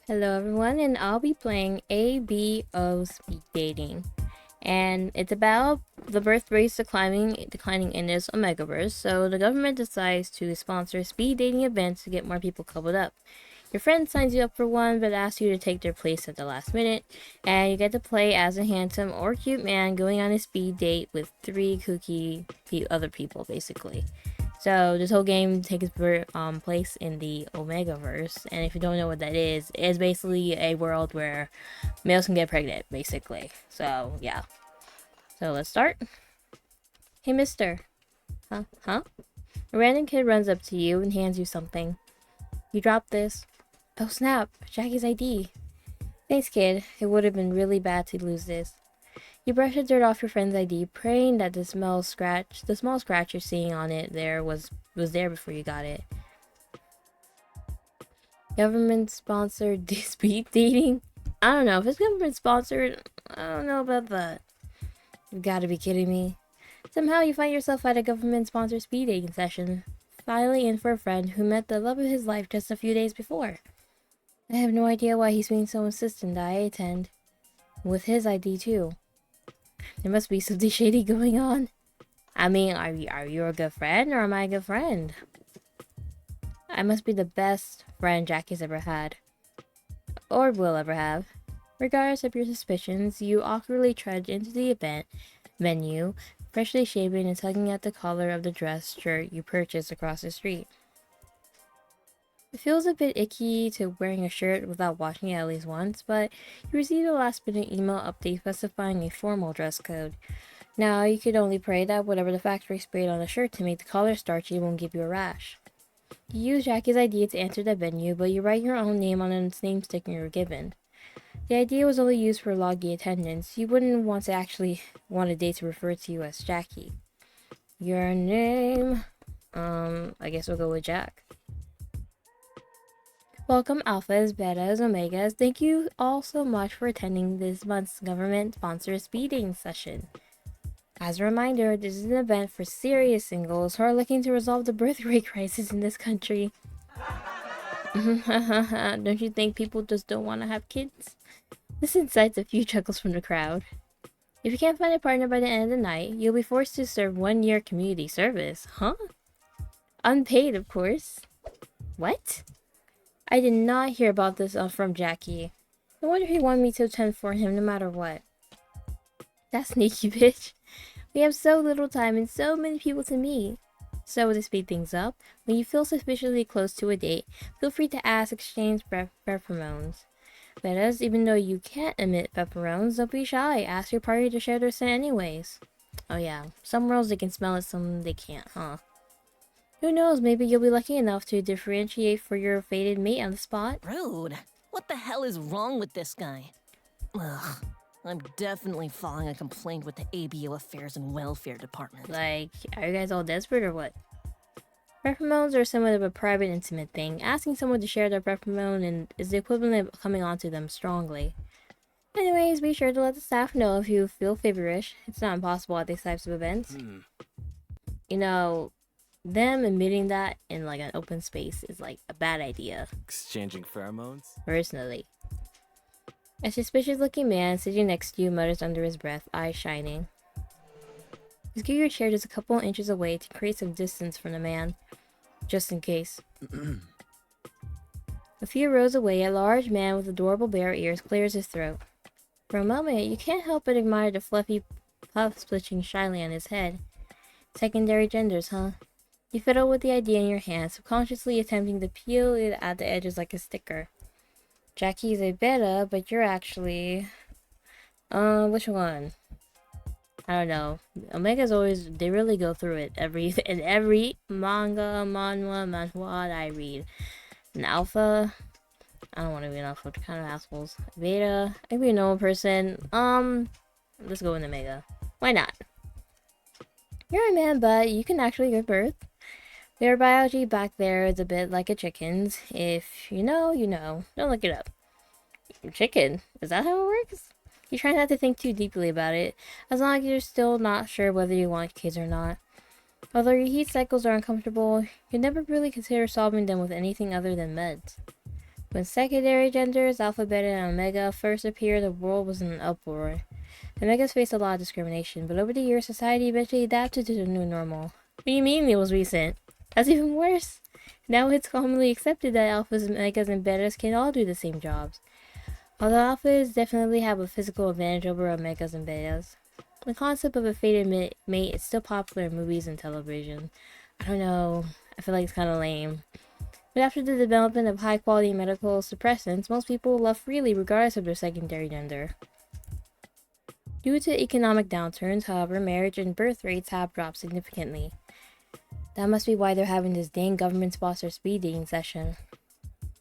Hello everyone, and I'll be playing ABO Speed Dating. And it's about the birth rates declining in this Omegaverse, so the government decides to sponsor speed dating events to get more people coupled up. Your friend signs you up for one, but asks you to take their place at the last minute, and you get to play as a handsome or cute man going on a speed date with three other people, basically. So this whole game takes place in the Omegaverse, and if you don't know what that is, it's basically a world where males can get pregnant, basically. So yeah. So let's start. Hey, Mister. Huh? Huh? A random kid runs up to you and hands you something. You drop this. Oh snap! Jackie's ID. Thanks, kid. It would have been really bad to lose this. You brush the dirt off your friend's ID, praying that the small scratch you're seeing on it there was there before you got it. Government sponsored speed dating? I don't know. If it's government sponsored, I don't know about that. You've got to be kidding me. Somehow you find yourself at a government sponsored speed dating session, finally in for a friend who met the love of his life just a few days before. I have no idea why he's being so insistent that I attend. With his ID too. There must be something shady going on. I mean, are you a good friend or am I a good friend? I must be the best friend Jackie's ever had. Or will ever have. Regardless of your suspicions, you awkwardly trudge into the event venue, freshly shaven and tugging at the collar of the dress shirt you purchased across the street. It feels a bit icky to wearing a shirt without washing it at least once, but you receive a last-minute email update specifying a formal dress code. Now, you could only pray that whatever the factory sprayed on the shirt to make the collar starchy won't give you a rash. You use Jackie's idea to enter the venue, but you write your own name on the name sticker you were given. The idea was only used for loggy attendance. You wouldn't want a date to refer to you as Jackie. Your name? I guess we'll go with Jack. Welcome, Alphas, Betas, Omegas. Thank you all so much for attending this month's government-sponsored speeding session. As a reminder, this is an event for serious singles who are looking to resolve the birth rate crisis in this country. Don't you think people just don't want to have kids? This incites a few chuckles from the crowd. If you can't find a partner by the end of the night, you'll be forced to serve 1 year community service. Huh? Unpaid, of course. What? I did not hear about this from Jackie. I wonder if he wanted me to attend for him no matter what. That sneaky bitch. We have so little time and so many people to meet. So to speed things up, when you feel suspiciously close to a date, feel free to ask exchange pheromones. Whereas, even though you can't emit pheromones, don't be shy. Ask your party to share their scent anyways. Oh yeah, some girls they can smell it, some they can't, huh? Who knows, maybe you'll be lucky enough to differentiate for your fated mate on the spot. Rude. What the hell is wrong with this guy? Ugh. I'm definitely filing a complaint with the ABO Affairs and Welfare Department. Like, are you guys all desperate or what? Pheromones are somewhat of a private, intimate thing. Asking someone to share their pheromone is the equivalent of coming onto them strongly. Anyways, be sure to let the staff know if you feel feverish. It's not impossible at these types of events. You know, them admitting that in like an open space is like a bad idea. Exchanging pheromones? Personally. A suspicious looking man sitting next to you mutters under his breath, eyes shining. Just get your chair just a couple inches away to create some distance from the man, just in case. A few rows away, a large man with adorable bare ears clears his throat. For a moment, you can't help but admire the fluffy puff splitting shyly on his head. Secondary genders, huh? You fiddle with the idea in your hand, subconsciously attempting to peel it at the edges like a sticker. Jackie's a beta, but you're actually... which one? I don't know. Omega's always... They really go through it in every manhwa that I read. An alpha... I don't want to be an alpha. They're kind of assholes. Beta... I could be a normal person. Let's go with Omega. Why not? You're a man, but you can actually give birth. Their biology back there is a bit like a chicken's. If you know, you know. Don't look it up. Chicken? Is that how it works? You try not to think too deeply about it, as long as you're still not sure whether you want kids or not. Although your heat cycles are uncomfortable, you never really consider solving them with anything other than meds. When secondary genders, Alpha, Beta, and Omega, first appeared, the world was in an uproar. Omegas faced a lot of discrimination, but over the years, society eventually adapted to the new normal. What do you mean it was recent? That's even worse. Now it's commonly accepted that Alphas, Omegas, and Betas can all do the same jobs. Although Alphas definitely have a physical advantage over Omegas and Betas, the concept of a fated mate is still popular in movies and television. I don't know, I feel like it's kind of lame. But after the development of high-quality medical suppressants, most people love freely regardless of their secondary gender. Due to economic downturns, however, marriage and birth rates have dropped significantly. That must be why they're having this dang government-sponsored speed dating session.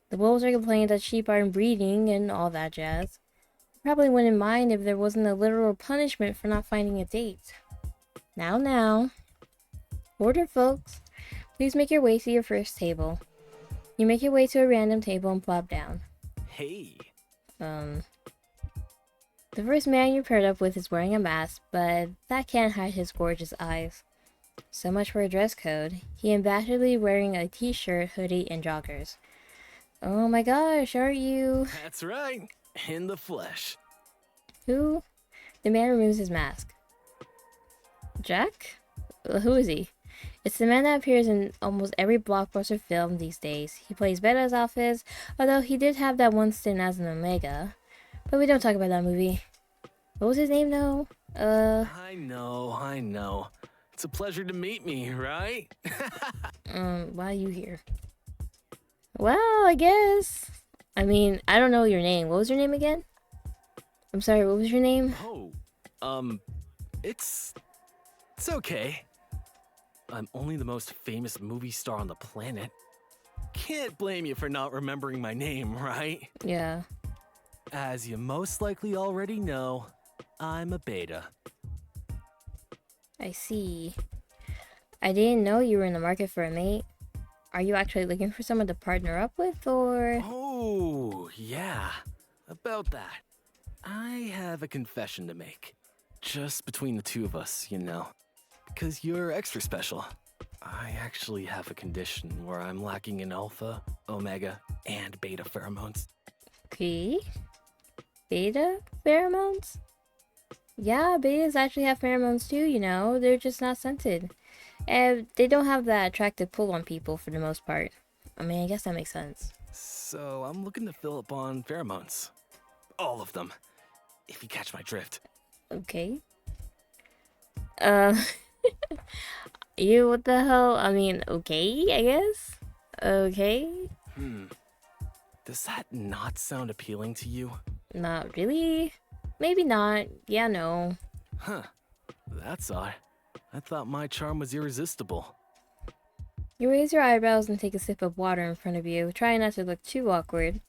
The wolves are complaining that sheep aren't breeding and all that jazz. Probably wouldn't mind if there wasn't a literal punishment for not finding a date. Now. Order, folks. Please make your way to your first table. You make your way to a random table and plop down. Hey. The first man you're paired up with is wearing a mask, but that can't hide his gorgeous eyes. So much for a dress code. He unabashedly wearing a t-shirt, hoodie, and joggers. Oh my gosh, aren't you? That's right. In the flesh. Who? The man removes his mask. Jack? Who is he? It's the man that appears in almost every blockbuster film these days. He plays Beta's Alphas, although he did have that one stint as an Omega. But we don't talk about that movie. What was his name, though? I know. It's a pleasure to meet me, right? Why are you here? Well, I guess. I mean, I don't know your name. What was your name again? I'm sorry, what was your name? Oh, it's okay. I'm only the most famous movie star on the planet. Can't blame you for not remembering my name, right? Yeah. As you most likely already know, I'm a beta. I see. I didn't know you were in the market for a mate. Are you actually looking for someone to partner up with, or...? Oh, yeah. About that. I have a confession to make. Just between the two of us, you know. Because you're extra special. I actually have a condition where I'm lacking in alpha, omega, and beta pheromones. Okay. Beta pheromones? Yeah, betas actually have pheromones too, you know. They're just not scented. And they don't have that attractive pull on people for the most part. I mean, I guess that makes sense. So I'm looking to fill up on pheromones. All of them. If you catch my drift. Okay. What the hell? I mean, okay, I guess? Okay. Does that not sound appealing to you? Not really. Maybe not. Yeah, no. Huh. That's odd. I thought my charm was irresistible. You raise your eyebrows and take a sip of water in front of you, trying not to look too awkward.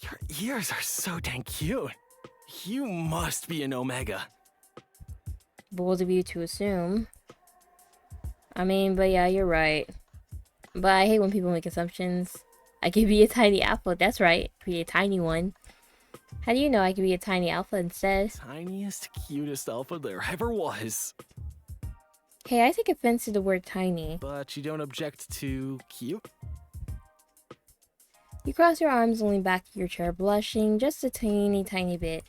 Your ears are so dang cute. You must be an omega. Bold of you to assume. I mean, but yeah, you're right. But I hate when people make assumptions. I could be a tiny alpha, that's right. Be a tiny one. How do you know I could be a tiny alpha instead? Tiniest, cutest alpha there ever was. Hey, I take offense to the word tiny. But you don't object to cute? You cross your arms and lean back in your chair, blushing just a tiny bit.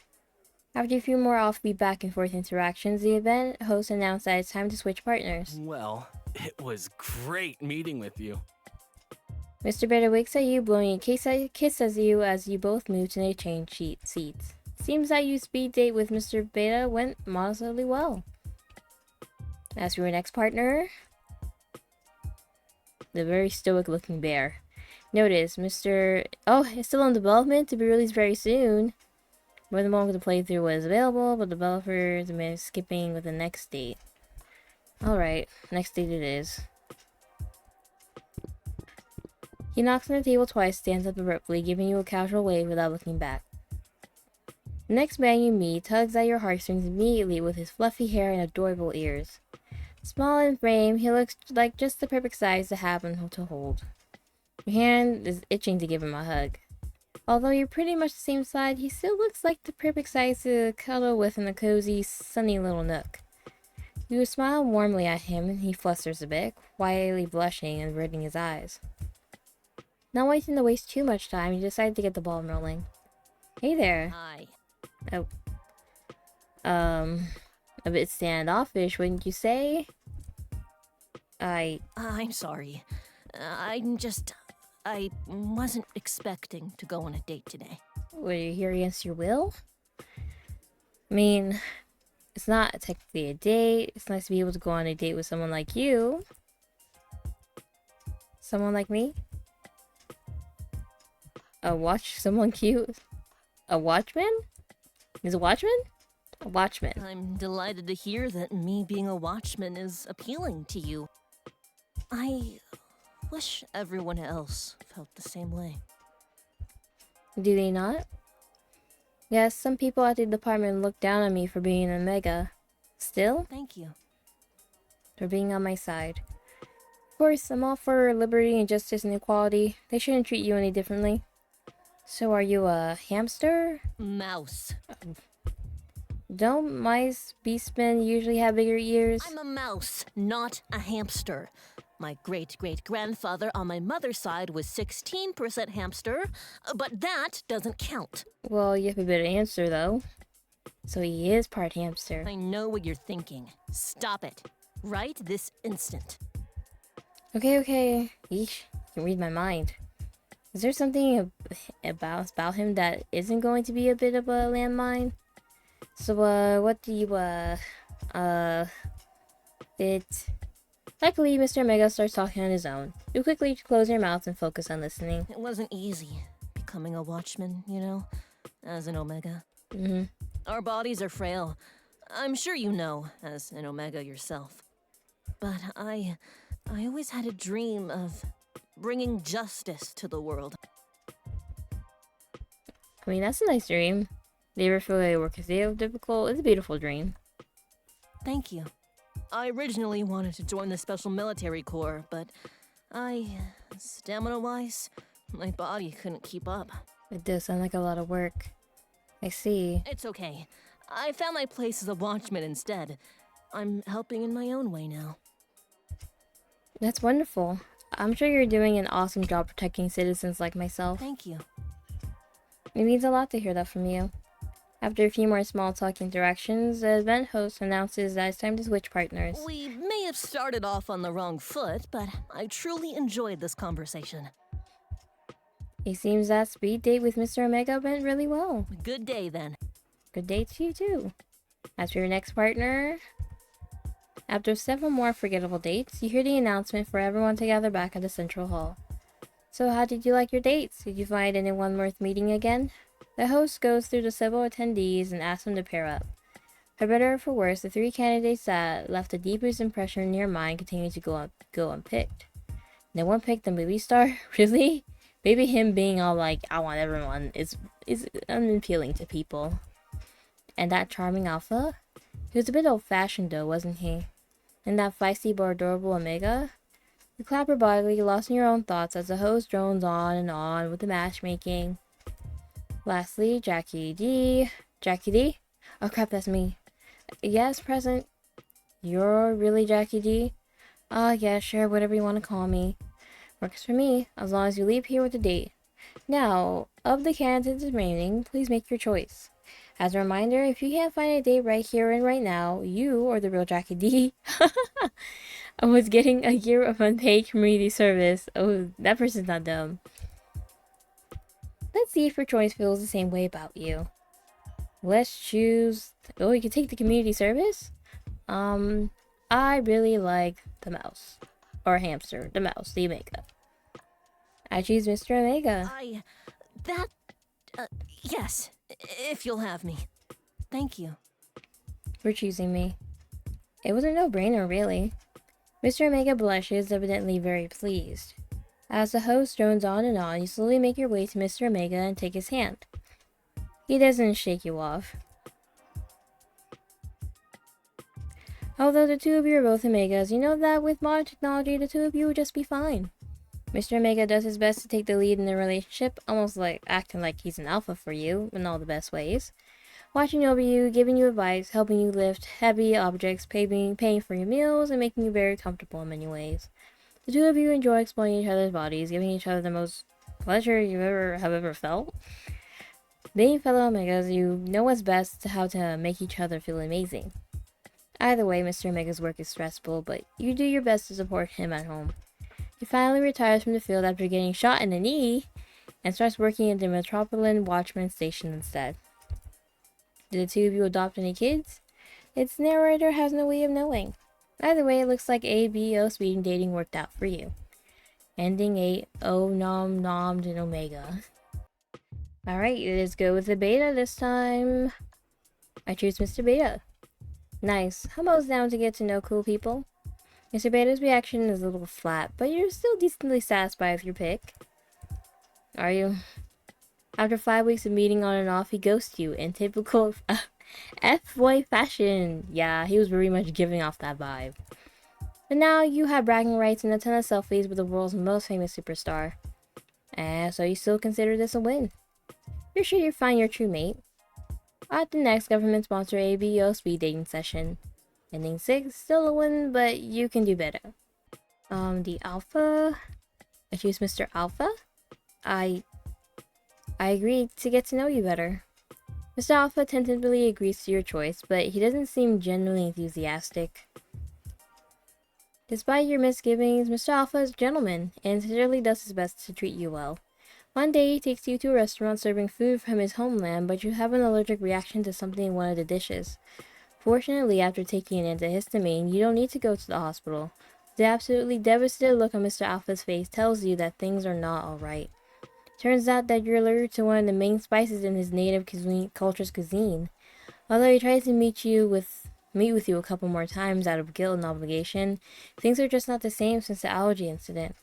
After a few more offbeat back and forth interactions, the event host announced that it's time to switch partners. Well, it was great meeting with you. Mr. Beta winks at you, blowing a kiss at you as you both move to exchange seats. Seems that your speed date with Mr. Beta went moderately well. As for your next partner, the very stoic looking bear. Notice, Mr. Oh, it's still in development to be released very soon. More than one the playthrough was available, but developers are skipping with the next date. Alright, next date it is. He knocks on the table twice, stands up abruptly, giving you a casual wave without looking back. The next man you meet tugs at your heartstrings immediately with his fluffy hair and adorable ears. Small in frame, he looks like just the perfect size to have and to hold. Your hand is itching to give him a hug. Although you're pretty much the same size, he still looks like the perfect size to cuddle with in a cozy, sunny little nook. You smile warmly at him, and he flusters a bit, quietly blushing and averting his eyes. Not wanting to waste too much time, you decide to get the ball rolling. Hey there. Hi. Oh. A bit standoffish, wouldn't you say? I'm sorry. I wasn't expecting to go on a date today. Were you here against your will? I mean, it's not technically a date. It's nice to be able to go on a date with someone like you. Someone like me? Someone cute? A watchman? Is a watchman? A watchman. I'm delighted to hear that me being a watchman is appealing to you. I wish everyone else felt the same way. Do they not? Yes, some people at the department look down on me for being an Omega. Still, Thank you. for being on my side. Of course, I'm all for liberty and justice and equality. They shouldn't treat you any differently. So are you a hamster? Mouse. Don't mice, beastmen usually have bigger ears? I'm a mouse, not a hamster. My great-great-grandfather on my mother's side was 16% hamster, but that doesn't count. Well, you have a better answer, though. So he is part hamster. I know what you're thinking. Stop it. Right this instant. Okay. Yeesh, you can read my mind. Is there something about him that isn't going to be a bit of a landmine? So, what do you, Luckily, Mr. Omega starts talking on his own. You quickly close your mouth and focus on listening. It wasn't easy becoming a watchman, you know, as an Omega. Mm-hmm. Our bodies are frail. I'm sure you know, as an Omega yourself. But I always had a dream of bringing justice to the world. I mean, that's a nice dream. Do you ever feel like work is difficult? It's a beautiful dream. Thank you. I originally wanted to join the Special Military Corps, but stamina-wise, my body couldn't keep up. It does sound like a lot of work. I see. It's okay. I found my place as a watchman instead. I'm helping in my own way now. That's wonderful. I'm sure you're doing an awesome job protecting citizens like myself. Thank you. It means a lot to hear that from you. After a few more small talk interactions, the event host announces that it's time to switch partners. We may have started off on the wrong foot, but I truly enjoyed this conversation. It seems that speed date with Mr. Omega went really well. Good day, then. Good day to you too. As for your next partner, after several more forgettable dates, you hear the announcement for everyone to gather back at the central hall. So how did you like your dates? Did you find anyone worth meeting again? The host goes through the several attendees and asks them to pair up. For better or for worse, the three candidates that left the deepest impression in your mind continue to go unpicked. No one picked the movie star? Really? Maybe him being all like, I want everyone, is unappealing to people. And that charming alpha? He was a bit old-fashioned though, wasn't he? And that feisty but adorable Omega? You clap robotically, lost in your own thoughts as the host drones on and on with the matchmaking. Lastly, Jackie D. Jackie D? Oh crap, that's me. Yes, present. You're really Jackie D? Yeah, sure, whatever you want to call me. Works for me, as long as you leave here with a date. Now, of the candidates remaining, please make your choice. As a reminder, if you can't find a date right here and right now, you, or the real Jackie D, was getting a year of unpaid community service. Oh, that person's not dumb. Let's see if your choice feels the same way about you. Let's choose... Oh, you can take the community service? I really like the mouse. Or hamster. The mouse. The Omega. I choose Mr. Omega. Yes, if you'll have me. Thank you. For choosing me. It was a no-brainer, really. Mr. Omega blushes, evidently very pleased. As the host drones on and on, you slowly make your way to Mr. Omega and take his hand. He doesn't shake you off. Although the two of you are both Omegas, you know that with modern technology, the two of you would just be fine. Mr. Omega does his best to take the lead in the relationship, almost like acting like he's an alpha for you, in all the best ways. Watching over you, giving you advice, helping you lift heavy objects, paying for your meals, and making you very comfortable in many ways. The two of you enjoy exploring each other's bodies, giving each other the most pleasure you have ever felt. Being fellow Omegas, you know what's best how to make each other feel amazing. Either way, Mr. Omega's work is stressful, but you do your best to support him at home. He finally retires from the field after getting shot in the knee and starts working at the Metropolitan Watchman Station instead. Did the two of you adopt any kids? Its narrator has no way of knowing. Either way, it looks like ABO speed dating worked out for you. Ending 8 O nom nommed in Omega. Alright, let's go with the beta this time. I choose Mr. Beta. Nice. I'm always down to get to know cool people. Mr. Beta's reaction is a little flat, but you're still decently satisfied with your pick. Are you? After 5 weeks of meeting on and off, he ghosts you in typical F-boy fashion. Yeah, he was very much giving off that vibe. But now you have bragging rights and a ton of selfies with the world's most famous superstar. So you still consider this a win. You're sure you'll find your true mate. At the next government-sponsored ABO speed dating session. Ending 6, still a win, but you can do better. The Alpha. I choose Mr. Alpha. I agree to get to know you better. Mr. Alpha tentatively agrees to your choice, but he doesn't seem genuinely enthusiastic. Despite your misgivings, Mr. Alpha is a gentleman and sincerely does his best to treat you well. One day he takes you to a restaurant serving food from his homeland, but you have an allergic reaction to something in one of the dishes. Fortunately, after taking an antihistamine, you don't need to go to the hospital. The absolutely devastated look on Mr. Alpha's face tells you that things are not alright. Turns out that you're allergic to one of the main spices in his native culture's cuisine. Although he tries to meet with you a couple more times out of guilt and obligation, things are just not the same since the allergy incident.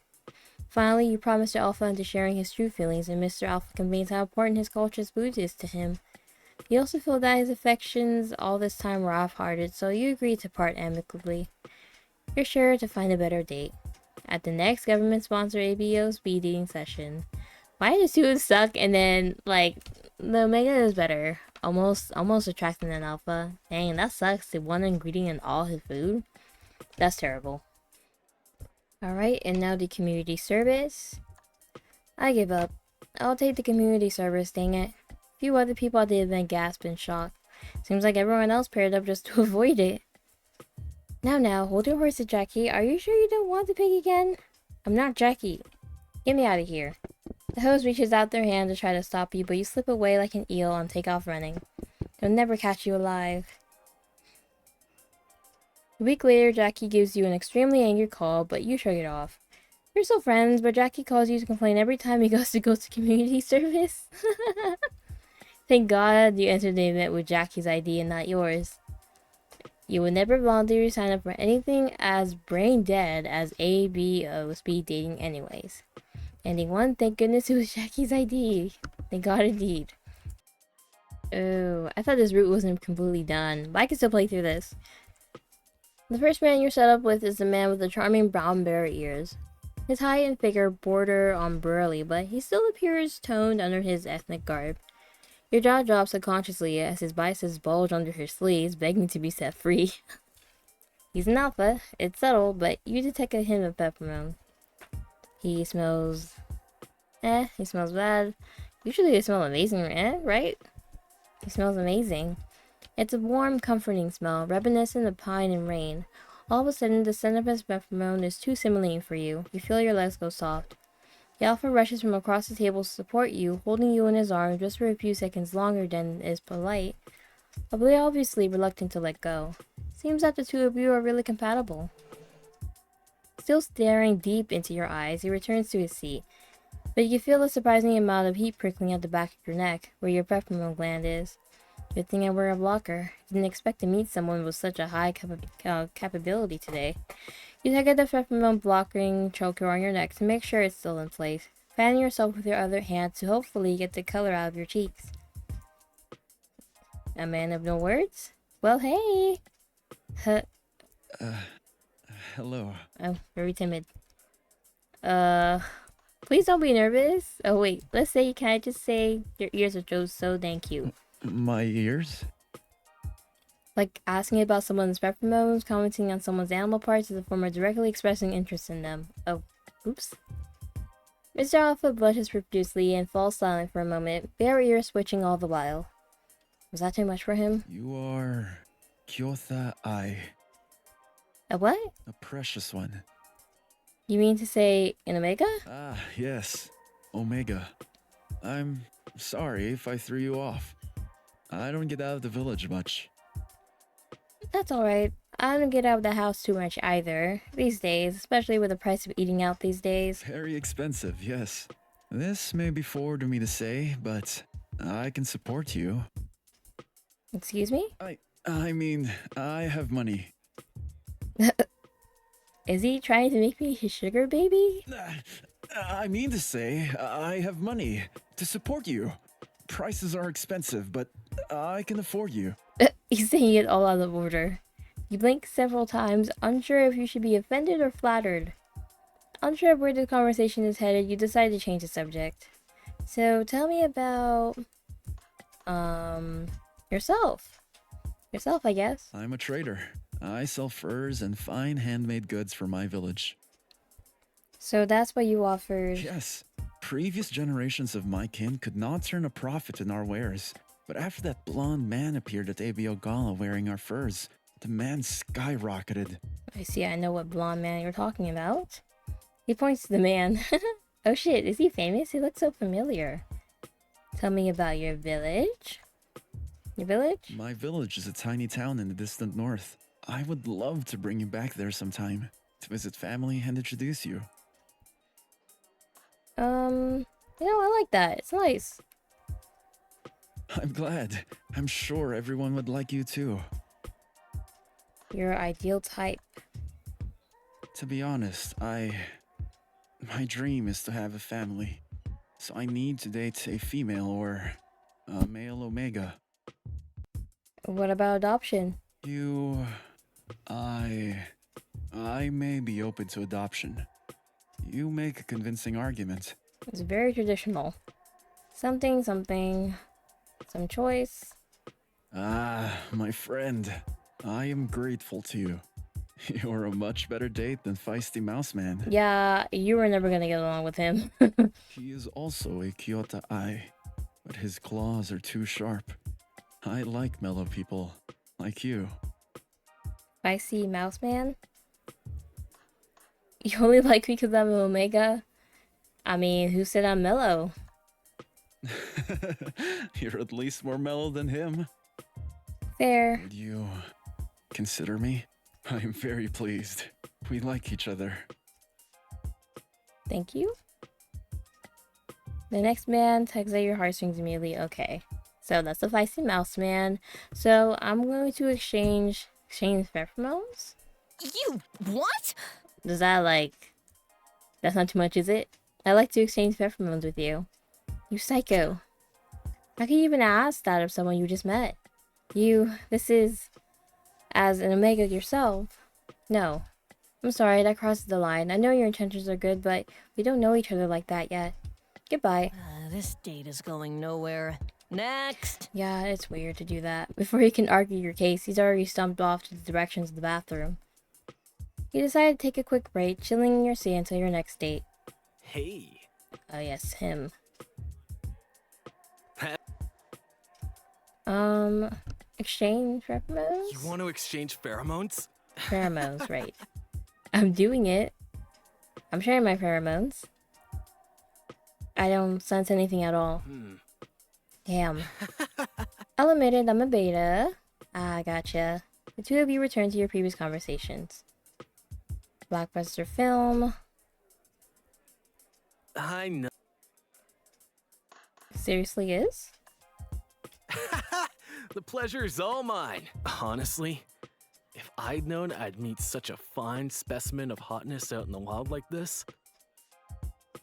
Finally, you promise Mr. Alpha into sharing his true feelings, and Mr. Alpha conveys how important his culture's food is to him. You also feel that his affections all this time were half-hearted, so you agree to part amicably. You're sure to find a better date. At the next government-sponsored ABO speed dating session. Why does two suck and then, like, the Omega is better? Almost attracting an Alpha. Dang, that sucks. The one ingredient in all his food? That's terrible. Alright, and now the community service. I give up. I'll take the community service, dang it. A few other people at the event gasped in shock. Seems like everyone else paired up just to avoid it. Now, hold your horses, Jackie. Are you sure you don't want to pick again? I'm not Jackie. Get me out of here. The host reaches out their hand to try to stop you, but you slip away like an eel and take off running. They'll never catch you alive. A week later, Jackie gives you an extremely angry call, but you shrug it off. You're still friends, but Jackie calls you to complain every time he goes to community service. Thank God you entered the event with Jackie's ID and not yours. You would never voluntarily sign up for anything as brain dead as ABO speed dating anyways. Ending 1, thank goodness it was Jackie's ID. Thank God indeed. Oh, I thought this route wasn't completely done, but I can still play through this. The first man you're set up with is the man with the charming brown bear ears. His height and figure border on burly, but he still appears toned under his ethnic garb. Your jaw drops subconsciously as his biceps bulge under his sleeves, begging to be set free. He's an Alpha. It's subtle, but you detect a hint of peppermint. He smells... he smells bad. Usually they smell amazing, right? He smells amazing. It's a warm, comforting smell, reminiscent of pine and rain. All of a sudden, the scent of his pheromone is too stimulating for you. You feel your legs go soft. The Alpha rushes from across the table to support you, holding you in his arms just for a few seconds longer than is polite, but obviously reluctant to let go. Seems that the two of you are really compatible. Still staring deep into your eyes, he returns to his seat, but you feel a surprising amount of heat prickling at the back of your neck, where your peppermint gland is. Good thing I wear a blocker. Didn't expect to meet someone with such a high capability today. You take out the peppermint blocking choker on your neck to make sure it's still in place, fanning yourself with your other hand to hopefully get the color out of your cheeks. A man of no words? Well, hey! Hello. Oh, very timid. Please don't be nervous. Oh wait, can I just say your ears are just so dang cute. My ears? Like asking about someone's pheromones, commenting on someone's animal parts is a form of directly expressing interest in them. Oh, oops. Mr. Alpha blushes profusely and falls silent for a moment, bare ears switching all the while. Was that too much for him? You are Kyotha Ai, A what? a precious one. You mean to say an Omega? Ah, yes, Omega. I'm sorry if I threw you off. I don't get out of the village much. That's alright. I don't get out of the house too much either, these days, especially with the price of eating out these days. Very expensive, yes. This may be forward of me to say, but I can support you. Excuse me? I mean, I have money. Is he trying to make me his sugar baby? I mean to say, I have money to support you. Prices are expensive, but I can afford you. He's saying it all out of order. You blink several times, unsure if you should be offended or flattered. Unsure of where the conversation is headed, you decide to change the subject. So tell me about, yourself. Yourself, I guess. I'm a trader. I sell furs and fine handmade goods for my village. So that's what you offered. Yes, previous generations of my kin could not turn a profit in our wares. But after that blonde man appeared at Abiogala wearing our furs, demand skyrocketed. I see, I know what blonde man you're talking about. He points to the man. Oh shit, is he famous? He looks so familiar. Tell me about your village. Your village? My village is a tiny town in the distant north. I would love to bring you back there sometime to visit family and introduce you. I like that. It's nice. I'm glad. I'm sure everyone would like you too. Your ideal type. To be honest, my dream is to have a family. So I need to date a female or a male Omega. What about adoption? I may be open to adoption. You make a convincing argument. It's very traditional. Something, some choice. Ah, my friend. I am grateful to you. You're a much better date than Feisty Mouse Man. Yeah, you were never gonna get along with him. He is also a Kyota Ai, but his claws are too sharp. I like mellow people, like you. Spicy mouse man? You only like me because I'm an Omega? I mean, who said I'm mellow? You're at least more mellow than him. Fair. Would you consider me? I'm very pleased. We like each other. Thank you. The next man tugs at your heartstrings immediately. Okay. So that's the feisty mouse man. So I'm going to exchange pheromones? You what? Does that that's not too much, is it? I like to exchange pheromones with you. You psycho. How can you even ask that of someone you just met? This is, as an Omega yourself. No. I'm sorry, that crosses the line. I know your intentions are good, but we don't know each other like that yet. Goodbye. This date is going nowhere. Next! Yeah, it's weird to do that. Before you can argue your case, he's already stumped off to the directions of the bathroom. You decide to take a quick break, chilling in your seat until your next date. Hey. Oh yes, him. Exchange pheromones? You want to exchange pheromones? Pheromones, right. I'm doing it. I'm sharing my pheromones. I don't sense anything at all. Damn. I'll admit it, I'm a beta. Ah, gotcha. The two of you return to your previous conversations. Blockbuster film. I know. Seriously is? The pleasure is all mine. Honestly, if I'd known I'd meet such a fine specimen of hotness out in the wild like this,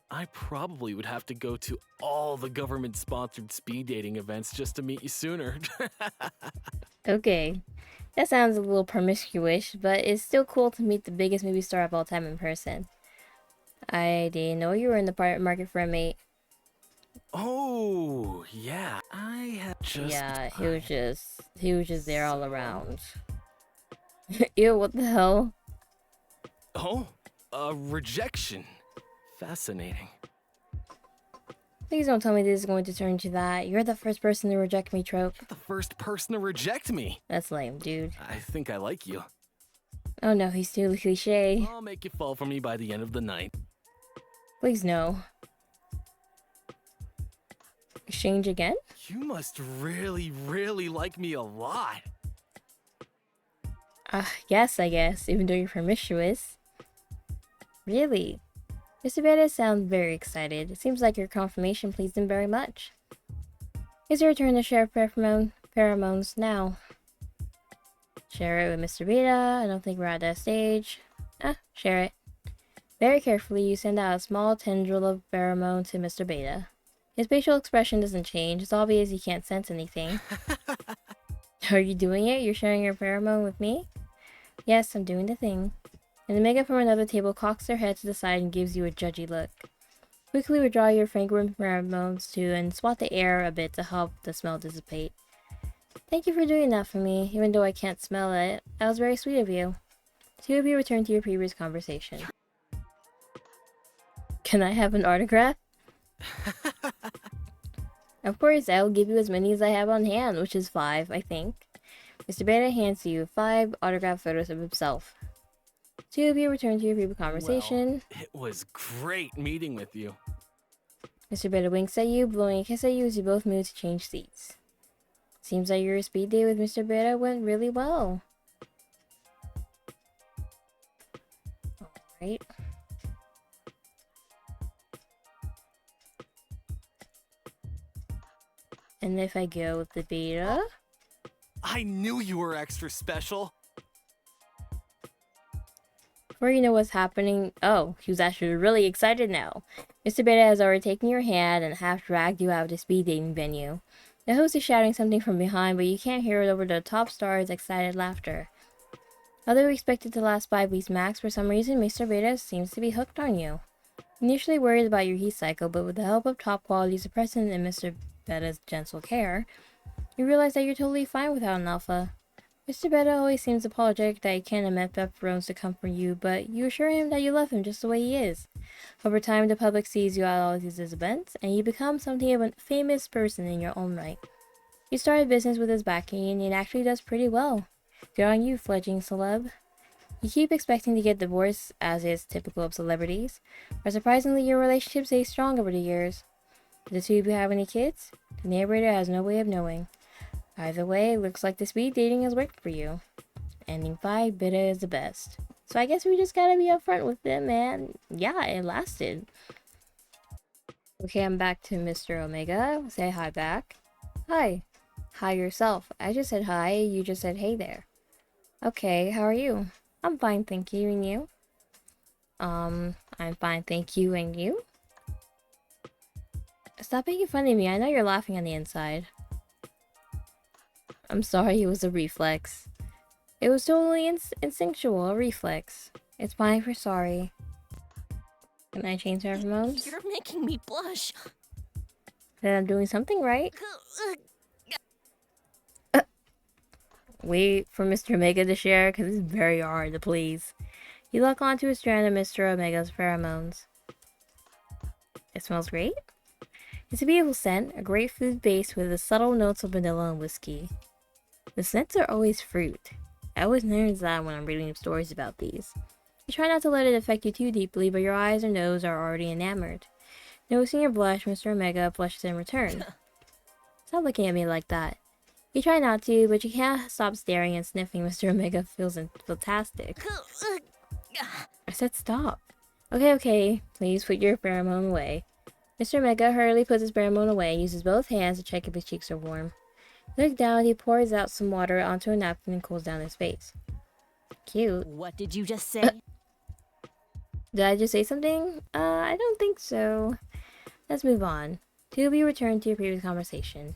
I probably would have to go to all the government-sponsored speed dating events just to meet you sooner. Okay. That sounds a little promiscuous, but it's still cool to meet the biggest movie star of all time in person. I didn't know you were in the market for a mate. Oh, yeah. I have just... Yeah, he was just there all around. Ew, what the hell? Oh, a rejection. Fascinating. Please don't tell me this is going to turn into that. You're the first person to reject me trope. The first person to reject me. That's lame, dude. I think I like you. Oh no, he's too cliche. I'll make you fall for me by the end of the night. Please no. Exchange again? You must really, really like me a lot. Yes, I guess, even though you're promiscuous. Really? Mr. Beta sounds very excited. It seems like your confirmation pleased him very much. It's your turn to share pheromones now. Share it with Mr. Beta. I don't think we're at that stage. Share it. Very carefully, you send out a small tendril of pheromone to Mr. Beta. His facial expression doesn't change. It's obvious he can't sense anything. Are you doing it? You're sharing your pheromone with me? Yes, I'm doing the thing. And Omega from another table cocks their head to the side and gives you a judgy look. Quickly withdraw your fragrant pheromones too and swat the air a bit to help the smell dissipate. Thank you for doing that for me, even though I can't smell it. That was very sweet of you. Two of you return to your previous conversation. Can I have an autograph? Of course, I'll give you as many as I have on hand, which is 5, I think. Mr. Beta hands you 5 autographed photos of himself. Two of you return to your previous conversation. Well, it was great meeting with you. Mr. Beta winks at you, blowing a kiss at you as you both move to change seats. Seems like your speed date with Mr. Beta went really well. Alright. And if I go with the Beta? I knew you were extra special. Before you know what's happening, oh, he was actually really excited now. Mr. Beta has already taken your hand and half dragged you out of the speed dating venue. The host is shouting something from behind, but you can't hear it over the top star's excited laughter. Although we expect it to last 5 weeks max, for some reason Mr. Beta seems to be hooked on you. Initially worried about your heat cycle, but with the help of top quality suppressant and Mr. Beta's gentle care, you realize that you're totally fine without an alpha. Mr. Beta always seems apologetic that he can't emit pepperones to comfort you, but you assure him that you love him just the way he is. Over time, the public sees you at all these events, and you become something of a famous person in your own right. You started business with his backing, and it actually does pretty well. Good on you, fledgling celeb. You keep expecting to get divorced, as is typical of celebrities, but surprisingly, your relationship stays strong over the years. Do the two of you have any kids? The narrator has no way of knowing. Either way, it looks like the speed dating has worked for you. Ending 5, Beta is the best. So I guess we just gotta be upfront with them, man. Yeah, it lasted. Okay, I'm back to Mr. Omega. Say hi back. Hi. Hi yourself. I just said hi, you just said hey there. Okay, how are you? I'm fine, thank you, and you? I'm fine, thank you, and you? Stop making fun of me, I know you're laughing on the inside. I'm sorry, it was a reflex. It was totally instinctual, a reflex. It's fine for sorry. Can I change pheromones? You're making me blush. Then I'm doing something right. Wait for Mr. Omega to share, because it's very hard to please. You lock onto a strand of Mr. Omega's pheromones. It smells great. It's a beautiful scent, a great food base with the subtle notes of vanilla and whiskey. The scents are always fruit. I always notice that when I'm reading stories about these. You try not to let it affect you too deeply, but your eyes or nose are already enamored. Noticing your blush, Mr. Omega blushes in return. Stop looking at me like that. You try not to, but you can't stop staring and sniffing. Mr. Omega feels fantastic. I said stop. Okay, please put your pheromone away. Mr. Omega hurriedly puts his pheromone away and uses both hands to check if his cheeks are warm. You look down, he pours out some water onto a napkin and cools down his face. Cute. What did you just say? Did I just say something? I don't think so. Let's move on. Two of you return to your previous conversation.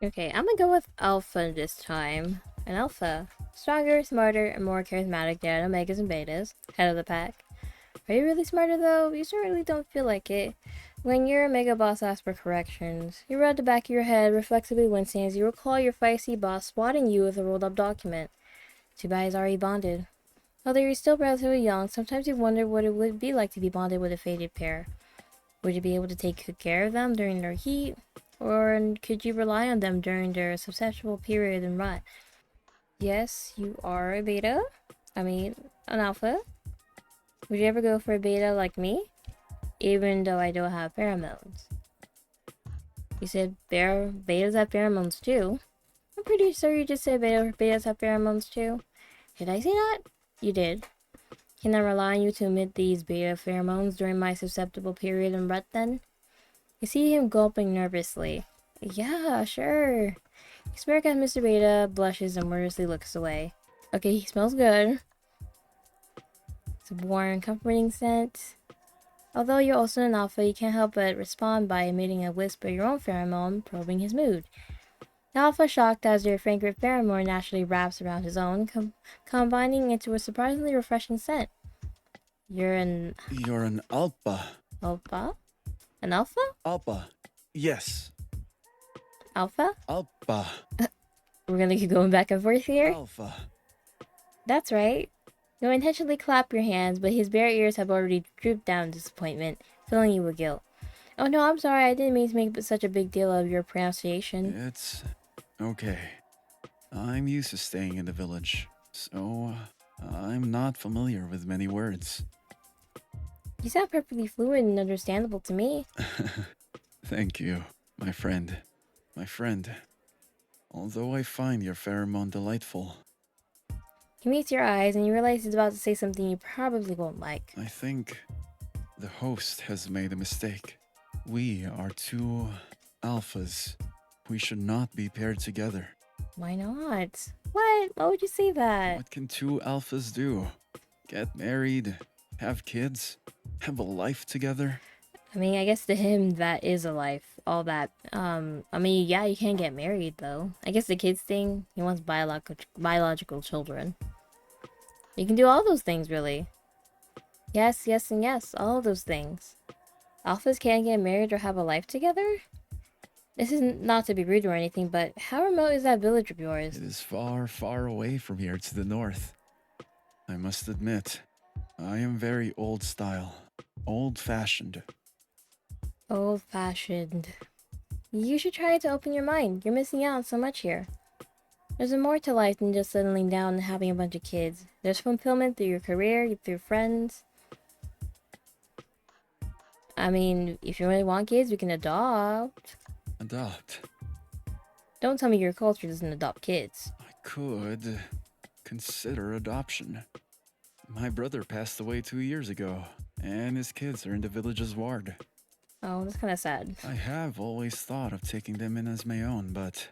Okay, I'm gonna go with Alpha this time. An Alpha. Stronger, smarter, and more charismatic than Omegas and Betas. Head of the pack. Are you really smarter though? You certainly don't feel like it. When your Omega boss asks for corrections, you rub the back of your head, reflexively wincing as you recall your feisty boss swatting you with a rolled up document. Too bad he's already bonded. Although you're still relatively young, sometimes you wonder what it would be like to be bonded with a fated pair. Would you be able to take good care of them during their heat? Or could you rely on them during their susceptible period and rut? Yes, you are a beta. I mean, an alpha. Would you ever go for a beta like me? Even though I don't have pheromones. You said betas have pheromones too. I'm pretty sure you just said betas have pheromones too. Did I say that? You did. Can I rely on you to emit these beta pheromones during my susceptible period and rut then? You see him gulping nervously. Yeah, sure. You smirk at Mr. Beta, blushes, and wordlessly looks away. Okay, he smells good. It's a warm, comforting scent. Although you're also an alpha, you can't help but respond by emitting a wisp of your own pheromone, probing his mood. The alpha, shocked as your fragrant pheromone naturally wraps around his own, combining into a surprisingly refreshing scent. You're an You're an alpha. alpha? An alpha? Alpha. Yes. Alpha? Alpha. We're gonna keep going back and forth here? Alpha. That's right. You intentionally clap your hands, but his bare ears have already drooped down in disappointment, filling you with guilt. Oh no, I'm sorry, I didn't mean to make such a big deal of your pronunciation. It's okay. I'm used to staying in the village, so I'm not familiar with many words. You sound perfectly fluent and understandable to me. Thank you, my friend. My friend. Although I find your pheromone delightful, He meets your eyes and you realize he's about to say something you probably won't like. I think the host has made a mistake. We are two alphas. We should not be paired together. Why not? What? Why would you say that? What can two alphas do? Get married, have kids, have a life together? I mean, I guess to him that is a life. All that. I mean, yeah, you can get married though. I guess the kids thing, he wants biological children. You can do all those things, really. Yes, yes, and yes, all of those things. Alphas can't get married or have a life together? This is not to be rude or anything, but how remote is that village of yours? It is far, far away from here to the north. I must admit, I am very old style, old-fashioned. Old-fashioned. You should try to open your mind. You're missing out on so much here. There's more to life than just settling down and having a bunch of kids. There's fulfillment through your career, through friends. I mean, if you really want kids, we can adopt. Adopt. Don't tell me your culture doesn't adopt kids. I could consider adoption. My brother passed away 2 years ago, and his kids are in the village's ward. Oh, that's kind of sad. I have always thought of taking them in as my own, but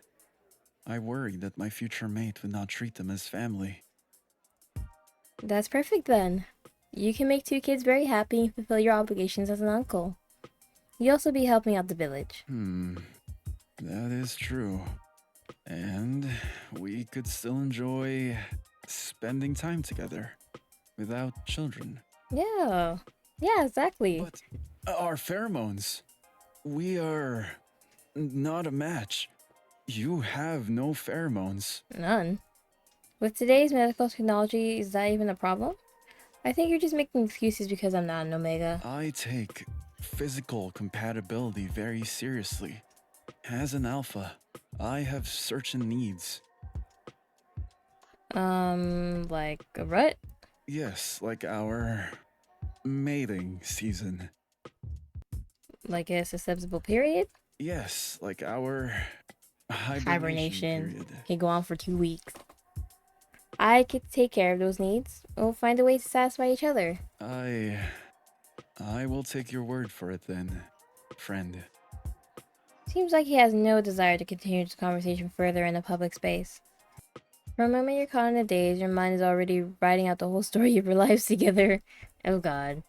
I worried that my future mate would not treat them as family. That's perfect then. You can make 2 kids very happy and fulfill your obligations as an uncle. You'll also be helping out the village. That is true. And we could still enjoy spending time together without children. Yeah. Yeah, exactly. But our pheromones, we are not a match. You have no pheromones. None. With today's medical technology, is that even a problem? I think you're just making excuses because I'm not an Omega. I take physical compatibility very seriously. As an alpha, I have certain needs. Like a rut? Yes, like our mating season. Like a susceptible period? Yes, like our hibernation Hibernation. period. Can go on for 2 weeks. I could take care of those needs. We'll find a way to satisfy each other. I will take your word for it then, friend. Seems like he has no desire to continue this conversation further in a public space. For a moment you're caught in a daze, your mind is already writing out the whole story of your lives together. Oh god.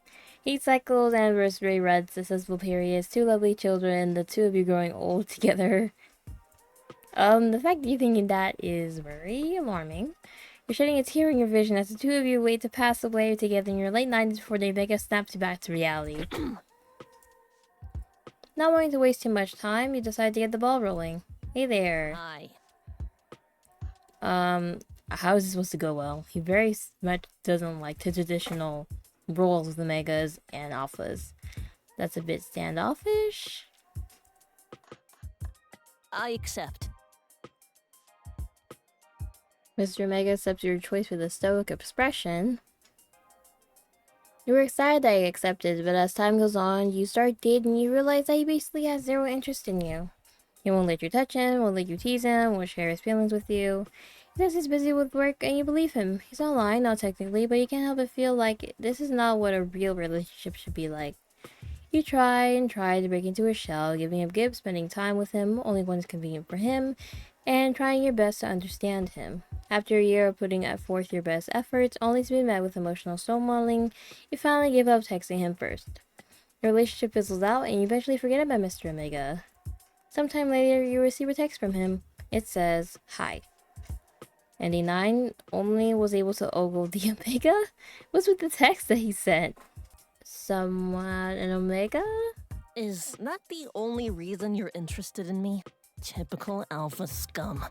Heat cycles, anniversary ruts, successful periods, 2 lovely children, the 2 of you growing old together. The fact that you're thinking that is very alarming. You're shedding a tear in your vision as the 2 of you wait to pass away together in your late 90s before they make a snap you back to reality. Not wanting to waste too much time, you decide to get the ball rolling. Hey there. Hi. How is this supposed to go well? He very much doesn't like the traditional roles of the megas and alphas. That's a bit standoffish. I accept. Mr. Omega accepts your choice with a stoic expression. You were excited that he accepted, but as time goes on, you start dating and you realize that he basically has zero interest in you. He won't let you touch him, won't let you tease him, won't share his feelings with you. He says he's busy with work and you believe him. He's not lying, not technically, but you can't help but feel like this is not what a real relationship should be like. You try and try to break into his shell, giving him gifts, spending time with him only when it's convenient for him, and trying your best to understand him. After a year of putting forth your best efforts, only to be met with emotional stonewalling, you finally give up texting him first. Your relationship fizzles out, and you eventually forget about Mr. Omega. Sometime later, you receive a text from him. It says, "Hi." Ending 9 only was able to ogle the Omega? What's with the text that he sent? Somewhat an Omega? Is that the only reason you're interested in me? Typical alpha scum.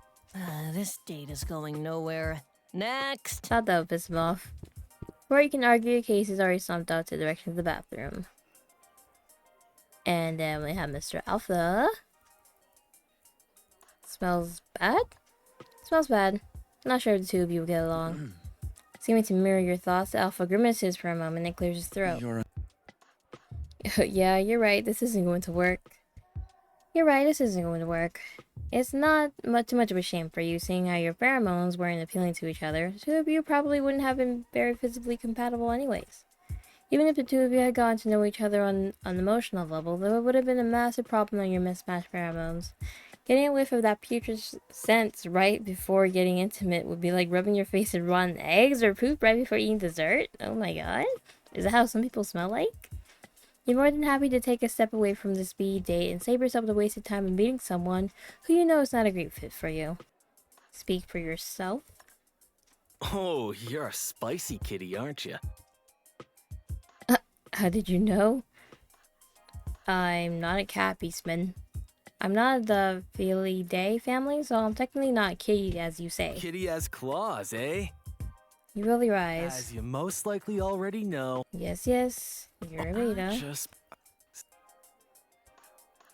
This date is going nowhere. Next! Thought that would piss him off. Before you can argue, your case is already stumped out to the direction of the bathroom. And then we have Mr. Alpha. Smells bad? Smells bad. Not sure if the two of you will get along. Seeming to mirror your thoughts, Alpha grimaces for a moment and clears his throat. You're Yeah, you're right. This isn't going to work. You're right. This isn't going to work. It's not too much of a shame for you, seeing how your pheromones weren't appealing to each other. The two of you probably wouldn't have been very physically compatible anyways. Even if the two of you had gotten to know each other on an emotional level, there would have been a massive problem on your mismatched pheromones. Getting a whiff of that putrid scent right before getting intimate would be like rubbing your face in rotten eggs or poop right before eating dessert. Oh my god. Is that how some people smell like? You're more than happy to take a step away from the speed date and save yourself the wasted time of meeting someone who you know is not a great fit for you. Speak for yourself. Oh, you're a spicy kitty, aren't you? How did you know? I'm not a cat beastman. I'm not the Felidae family, so I'm technically not a kitty, as you say. Kitty has claws, eh? You roll your As eyes. you most likely already know. Yes, yes. You're a beta. Just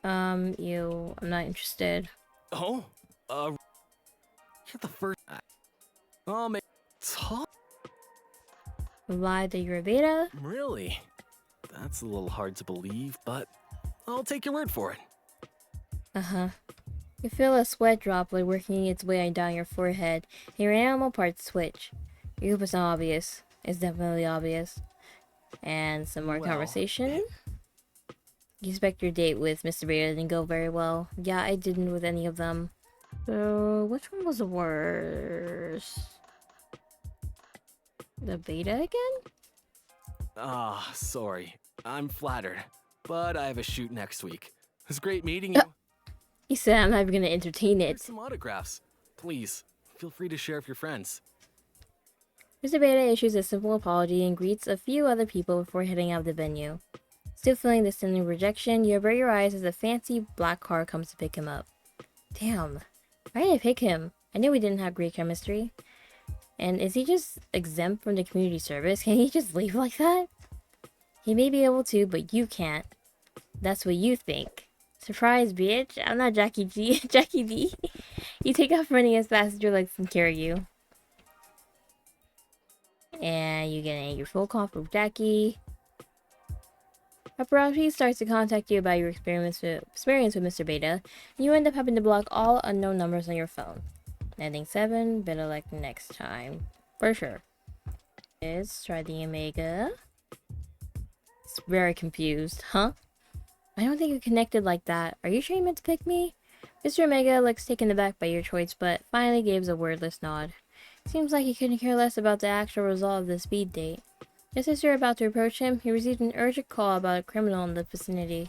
I'm not interested. you're the first. Oh, man, talk. Lie that you're a beta? Really? That's a little hard to believe, but I'll take your word for it. Uh-huh. You feel a sweat droplet working its way down your forehead, and your animal parts twitch. Your group is not obvious. It's definitely obvious. And some more Well, conversation. You expect your date with Mr. Beta didn't go very well. Yeah, I didn't with any of them. So, which one was the worst? The beta again? Ah, sorry. I'm flattered, but I have a shoot next week. It was great meeting you. He said I'm not even gonna entertain Here's it. some autographs. Please, feel free to share with your friends. Mr. Beta issues a simple apology and greets a few other people before heading out of the venue. Still feeling the stunning rejection, you avert your eyes as a fancy black car comes to pick him up. Damn. Why did I pick him? I knew we didn't have great chemistry. And is he just exempt from the community service? Can he just leave like that? He may be able to, but you can't. That's what you think. Surprise, bitch. I'm not Jackie G. Jackie D. You take off running as fast as your legs can carry you. And you get an angry phone call from Jackie. Paparazzi starts to contact you about your experience with Mr. Beta, and you end up having to block all unknown numbers on your phone. Ending 7, better luck next time. For sure. Let's try the Omega. It's very confused, huh? I don't think you connected like that. Are you sure you meant to pick me? Mr. Omega looks taken aback by your choice, but finally gives a wordless nod. Seems like he couldn't care less about the actual result of the speed date. Just as you're about to approach him, he receives an urgent call about a criminal in the vicinity.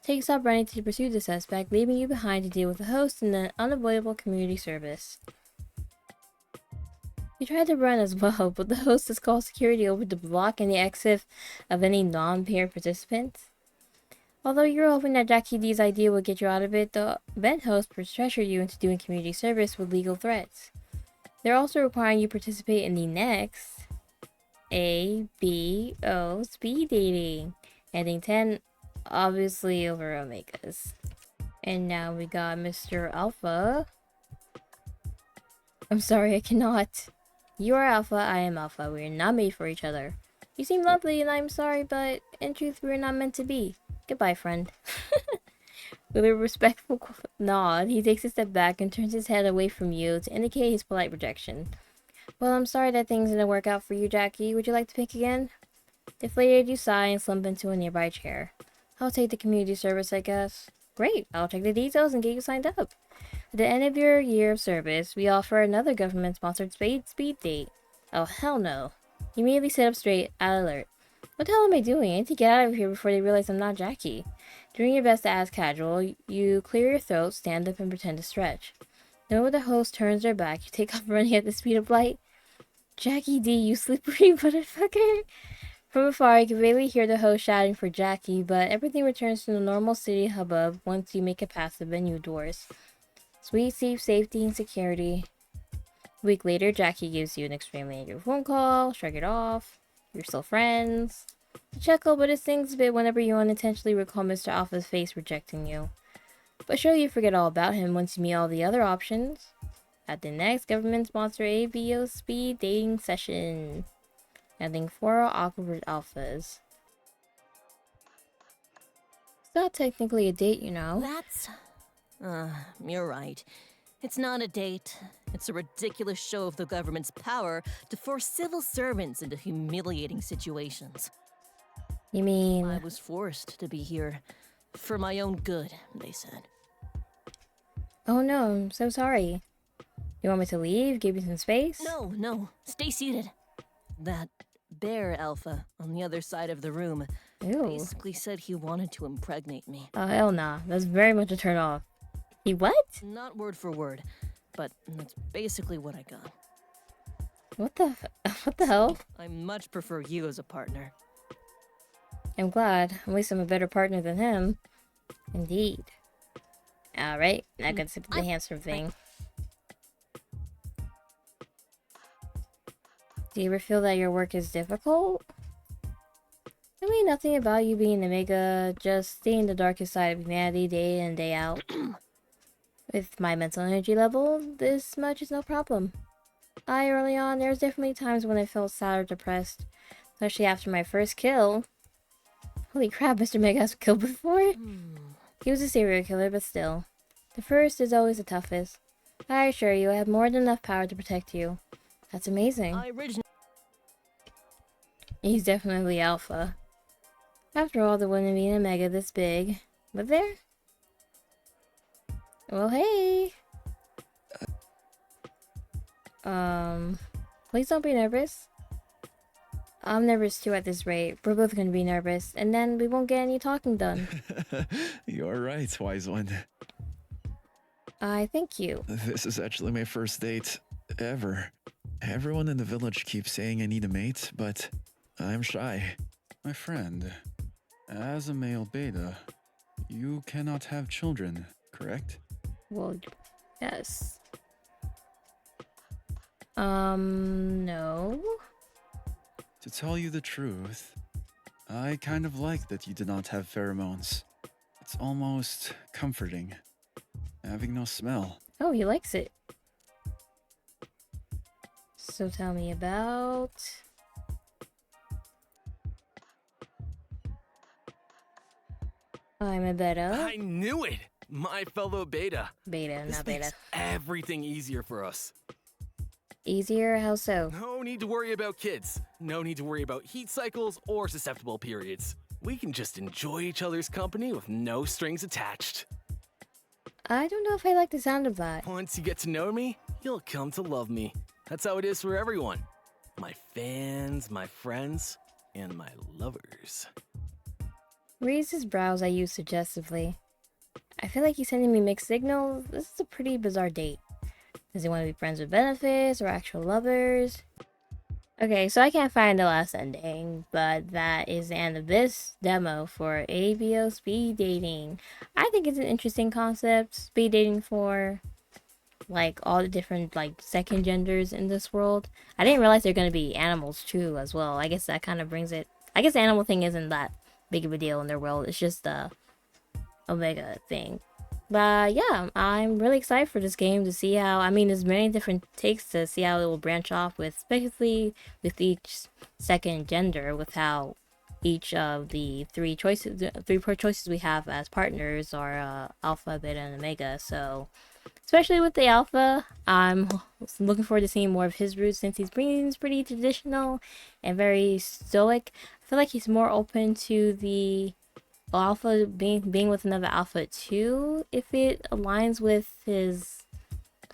Takes off running to pursue the suspect, leaving you behind to deal with the host and the unavoidable community service. You tried to run as well, but the host has called security over to block any exit of any non-peer participants. Although you were hoping that Jackie D's idea would get you out of it, the event host pressured you into doing community service with legal threats. They're also requiring you participate in the next ABO speed dating, ending 10 obviously over Omegas. And now we got Mr. Alpha. I'm sorry, I cannot. You are Alpha, I am Alpha. We are not made for each other. You seem lovely and I'm sorry, but in truth, we are not meant to be. Goodbye, friend. With a respectful nod, he takes a step back and turns his head away from you to indicate his polite rejection. Well, I'm sorry that things didn't work out for you, Jackie. Would you like to pick again? Deflated, you sigh and slump into a nearby chair. I'll take the community service, I guess. Great, I'll check the details and get you signed up. At the end of your year of service, we offer another government-sponsored speed date. Oh, hell no. You immediately sit up straight, at alert. What the hell am I doing? I need to get out of here before they realize I'm not Jackie. Doing your best to act casual, you clear your throat, stand up, and pretend to stretch. Then when the host turns their back, you take off running at the speed of light. Jackie D, you slippery motherfucker! From afar, you can vaguely hear the host shouting for Jackie, but everything returns to the normal city hubbub once you make it past the venue doors. Sweet safety and security. A week later, Jackie gives you an extremely angry phone call. Shrug it off. You're still friends. You chuckle, but it stings a bit whenever you unintentionally recall Mr. Alpha's face rejecting you. But surely you forget all about him once you meet all the other options. At the next government-sponsored ABO speed dating session. Adding 4 awkward alphas. It's not technically a date, you know. That's... you're right. It's not a date. It's a ridiculous show of the government's power to force civil servants into humiliating situations. You mean... I was forced to be here. For my own good, they said. Oh no, I'm so sorry. You want me to leave? Give you some space? No. Stay seated. That bear alpha on the other side of the room Ew. basically said he wanted to impregnate me. Oh, hell nah. That's very much a turn off. He what? Not word for word, but that's basically what I got. What the hell? I much prefer you as a partner. I'm glad. At least I'm a better partner than him. Indeed. Alright, now get to the hamster thing. Do you ever feel that your work is difficult? I mean, nothing about you being Omega, just seeing the darkest side of humanity day in and day out. With my mental energy level, this much is no problem. Early on, there was definitely times when I felt sad or depressed, especially after my first kill. Holy crap, Mr. Mega has killed before? He was a serial killer, but still. The first is always the toughest. I assure you, I have more than enough power to protect you. That's amazing. He's definitely Alpha. After all, there wouldn't be an Omega this big. But there? Well, hey! Please don't be nervous. I'm nervous too at this rate. We're both gonna be nervous, and then we won't get any talking done. You're right, wise one. I thank you. This is actually my first date ever. Everyone in the village keeps saying I need a mate, but I'm shy. My friend, as a male beta, you cannot have children, correct? Well, yes. No. To tell you the truth, I kind of like that you do not have pheromones. It's almost comforting, having no smell. Oh, he likes it. So tell me about... I'm a beta. I knew it! My fellow beta. Beta, This not makes beta. everything easier for us. Easier? How so? No need to worry about kids. No need to worry about heat cycles or susceptible periods. We can just enjoy each other's company with no strings attached. I don't know if I like the sound of that. Once you get to know me, you'll come to love me. That's how it is for everyone. My fans, my friends, and my lovers. Raised his brows at you suggestively. I feel like he's sending me mixed signals. This is a pretty bizarre date. Does he want to be friends with benefits or actual lovers? Okay, so I can't find the last ending, but that is the end of this demo for ABO speed dating. I think it's an interesting concept, speed dating for like all the different like second genders in this world. I didn't realize they're gonna be animals too as well. I guess that kind of brings it. I guess the animal thing isn't that big of a deal in their world. It's just the Omega thing. But yeah, I'm really excited for this game to see how, I mean, there's many different takes to see how it will branch off with, especially with each second gender, with how each of the three choices we have as partners are Alpha, Beta, and Omega. So, especially with the Alpha, I'm looking forward to seeing more of his roots since he's pretty traditional and very stoic. I feel like he's more open to the Alpha being with another Alpha too, if it aligns with his,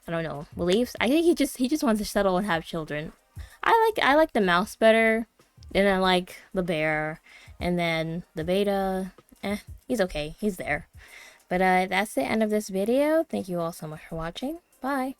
I don't know, beliefs. I think he just wants to settle and have children. I like the mouse better, and I like the bear, and then the beta. He's okay. He's there. But that's the end of this video. Thank you all so much for watching. Bye.